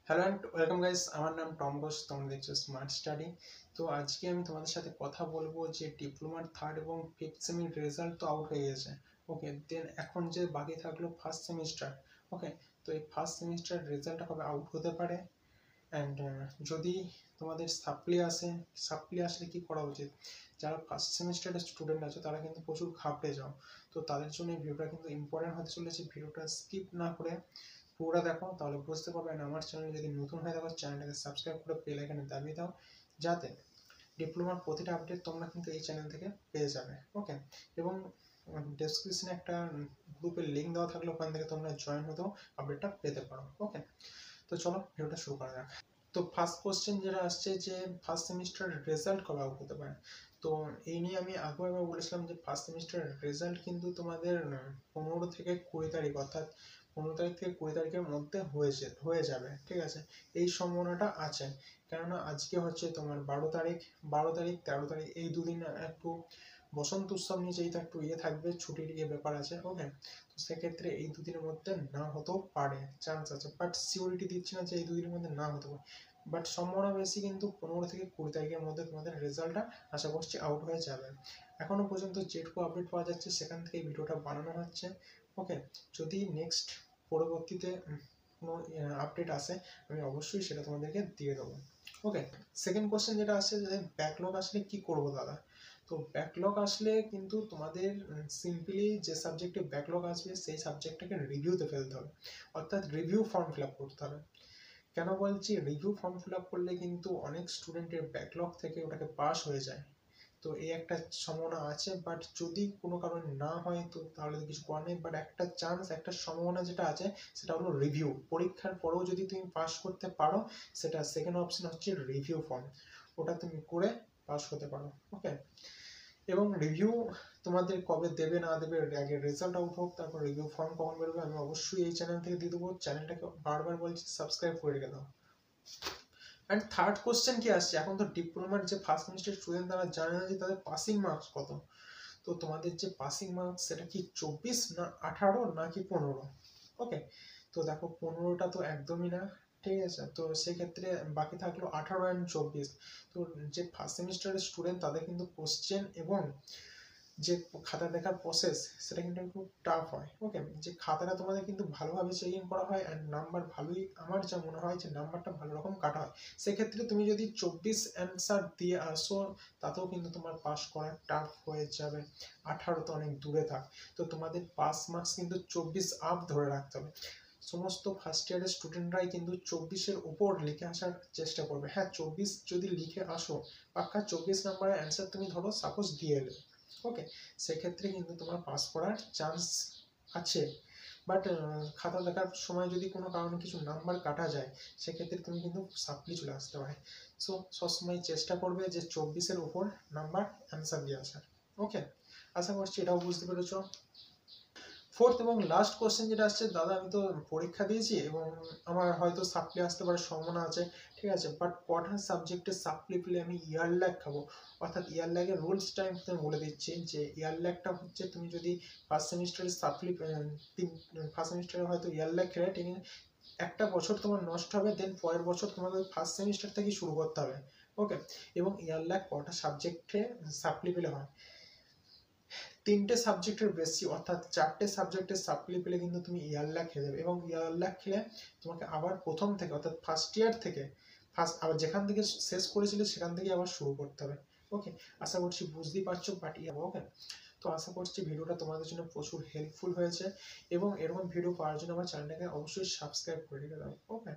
Hello and welcome guys, আমার নাম Tom Ghosh, তোমরা দেখছো স্মার্ট স্টাডি। তো আজকে আমি তোমাদের সাথে কথা বলবো যে ডিপ্লোমার থার্ড এবং ফিফথ সেমির রেজাল্ট তো আউট হয়ে গেছে। ওকে, দেন এখন যে বাকি থাকলো ফার্স্ট সেমিস্টার। ওকে, তো এই ফার্স্ট সেমিস্টার রেজাল্টটা কবে আউট হতে পারে, অ্যান্ড যদি তোমাদের সাপ্লি আসলে কি করা উচিত। যারা ফার্স্ট সেমিস্টারের স্টুডেন্ট আছে তারা কিন্তু প্রচুর ঘাবড়ে যাও, তো তাদের জন্য এই ভিডিওটা কিন্তু ইম্পর্টেন্ট হতে চলেছে। ভিডিওটা স্কিপ না করে পুরোটা দেখো, তাহলে বুঝতে পারবে। আমার চ্যানেল যদি নতুন হয়ে থাকো, চ্যানেলটাকে সাবস্ক্রাইব করে বেল আইকনে দাবিয়ে দাও, যাতে ডিপ্লোমার প্রতিটা আপডেট তোমরা কিন্তু এই চ্যানেল থেকে পেয়ে যাবে। ওকে, এবং ডেসক্রিপশনে একটা গ্রুপের লিঙ্ক দেওয়া থাকলে ওখান থেকে তোমরা জয়েন হতেও আপডেটটা পেতে পারো। ওকে, তো চলো ভিডিওটা শুরু করা যাক। তো ফার্স্ট কোশ্চেন যেটা আসছে যে ফার্স্ট সেমিস্টার রেজাল্ট কবে আউট হতে পারে। তো এই নিয়ে আমি আগেও একবার বলেছিলাম যে ফার্স্ট সেমিস্টার রেজাল্ট কিন্তু তোমাদের 15 থেকে 20 তারিখ, অর্থাৎ 15 তারিখ থেকে 20 তারিখের মধ্যে হয়ে যাবে। ঠিক আছে, এই সম্ভাবনাটা আছে। কেননা আজকে হচ্ছে তোমার 12 তারিখ, 12 তারিখ 13 তারিখ, এই দুদিন একটু বসন্ত উৎসব নিয়ে যেহেতু একটু থাকবে, ছুটির ব্যাপার আছে। ওকে, তো সেক্ষেত্রে এই দুদিনের মধ্যে না হতেও পারে, চান্স আছে, বাট সিওরিটি দিচ্ছি না যে এই দুদিনের মধ্যে না হতে পারে। বাট সম্ভাবনা বেশি, কিন্তু 15 থেকে 20 তারিখের মধ্যে তোমাদের রেজাল্টটা আশা করছি আউট হয়ে যাবে। এখনো পর্যন্ত যেটুকু আপডেট পাওয়া যাচ্ছে সেখান থেকে এই ভিডিওটা বানানো হচ্ছে। ওকে, যদি নেক্সট পরবর্তীতে কোনো আপডেট আসে আমি অবশ্যই সেটা তোমাদেরকে দিয়ে দেবো। ওকে, সেকেন্ড কোশ্চেন যেটা আসছে যে ব্যাকলগ আসলে কি করবো দাদা। তো ব্যাকলগ আসলে কিন্তু তোমাদের সিম্পলি যে সাবজেক্টে ব্যাকলগ আসবে সেই সাবজেক্টটাকে রিভিউতে ফেলতে হবে, অর্থাৎ রিভিউ ফর্ম ফিল আপ করতে হবে। কেন বলছি, রিভিউ ফর্ম ফিল আপ করলে কিন্তু অনেক স্টুডেন্টের ব্যাকলগ থেকে ওটাকে পাস হয়ে যায়। তো এই একটা সম্ভাবনা আছে, বাট যদি কোনো কারণে না হয় তো তাহলে তো কিছু করার নেই। বাট একটা চান্স, একটা সম্ভাবনা যেটা আছে সেটা হলো রিভিউ। পরীক্ষার পরেও যদি তুমি পাস করতে পারো, সেটা সেকেন্ড অপশন হচ্ছে রিভিউ ফর্ম, ওটা তুমি করে পাস হতে পারো। ওকে, এবং রিভিউ তোমাদের কবে দেবে না দেবে, আগে রেজাল্ট আউট হোক, তারপর রিভিউ ফর্ম কখন বেরোবে আমি অবশ্যই এই চ্যানেল থেকে দিয়ে দেবো। চ্যানেলটাকে বারবার বলছি সাবস্ক্রাইব করে রেখে দাও। অ্যান্ড থার্ড কোশ্চেন কি আসছে, এখন তো ডিপ্লোমার যে ফার্স্ট সেমিস্টার স্টুডেন্ট তারা জানে না যে তাদের পাসিং মার্কস কত। তো তোমাদের যে পাসিং মার্কস সেটা কি 24 না 18 নাকি 15? ওকে, তো দেখো 15টা তো একদমই না। ঠিক আছে, তো সেক্ষেত্রে বাকি থাকলো 18 অ্যান্ড 24। তো যে ফার্স্ট সেমিস্টারের স্টুডেন্ট তাদের কিন্তু কোশ্চেন এবং যে খাতা দেখার প্রসেস সেটা কিন্তু একটু টাফ হয়। ওকে, যে খাতাটা তোমাদের কিন্তু ভালোভাবে চেকিং করা হয় অ্যান্ড নাম্বার ভালোই, আমার যা মনে হয় যে নাম্বারটা ভালো রকম কাটা হয়। সেক্ষেত্রে তুমি যদি 24 অ্যান্সার দিয়ে আসো তাতেও কিন্তু তোমার পাস করা টাফ হয়ে যাবে। 18 তো অনেক দূরে থাক। তো তোমাদের পাস মার্কস কিন্তু 24 আপ ধরে রাখতে হবে। সমস্ত ফার্স্ট ইয়ারের স্টুডেন্টরাই কিন্তু 24-এর উপর লিখে আসার চেষ্টা করবে। হ্যাঁ, 24 যদি লিখে আসো, পাক্কা 24 নাম্বারের অ্যান্সার তুমি ধরো সাপোজ দিয়ে এলে, ওকে, সেক্ষেত্রে কিন্তু তোমার পাস করার চান্স আছে। বাট খাতা দেখার সময় যদি কোনো কারণে কিছু নাম্বার কাটা যায়, সেক্ষেত্রে তুমি কিন্তু সাপ্লি চলে আসতে পারে। সো সবসময় চেষ্টা করবে যে 24-এর উপর নাম্বার অ্যান্সার দিয়ে আসার। ওকে, আশা করছি এটাও বুঝতে পেরেছো। ফোর্থ এবং লাস্ট কোশ্চেন যেটা আসছে, দাদা আমি তো পরীক্ষা দিয়েছি এবং আমার হয়তো সাপ্লি আসতে পারে সম্ভাবনা আছে। ঠিক আছে, বাট কটা সাবজেক্টে সাপ্লি পেলে আমি ইয়ার ল্যাগ খাবো। অর্থাৎ ইয়ার ল্যাগের রুলস টাইম তুমি বলে দিচ্ছি যে ইয়ার ল্যাগটা হচ্ছে, তুমি যদি ফার্স্ট সেমিস্টারে ফার্স্ট সেমিস্টারে হয়তো ইয়ার ল্যাগ খেলে ঠিক একটা বছর তোমার নষ্ট হবে, দেন পরের বছর তোমাকে ফার্স্ট সেমিস্টার থেকে শুরু করতে হবে। ওকে, এবং ইয়ার ল্যাগ কটা সাবজেক্টে সাপ্লি পেলে হয়, 3টে সাবজেক্টের বেশি, অর্থাৎ 4টে সাবজেক্টের সাপ্লি পেলে কিন্তু তুমি ইয়ার ল্যাগ খেয়ে যাবে। এবং ইয়ার ল্যাগ খেলে তোমাকে আবার প্রথম থেকে, অর্থাৎ ফার্স্ট ইয়ার থেকে আবার যেখান থেকে শেষ করেছিলে সেখান থেকে আবার শুরু করতে হবে। ওকে, আশা করছি বুঝতেই পারছো। বাট ওকে, তো আশা করছি ভিডিওটা তোমাদের জন্য প্রচুর হেল্পফুল হয়েছে, এবং এরকম ভিডিও পাওয়ার জন্য আমার চ্যানেলটাকে অবশ্যই সাবস্ক্রাইব করে রেখে দাও। ওকে।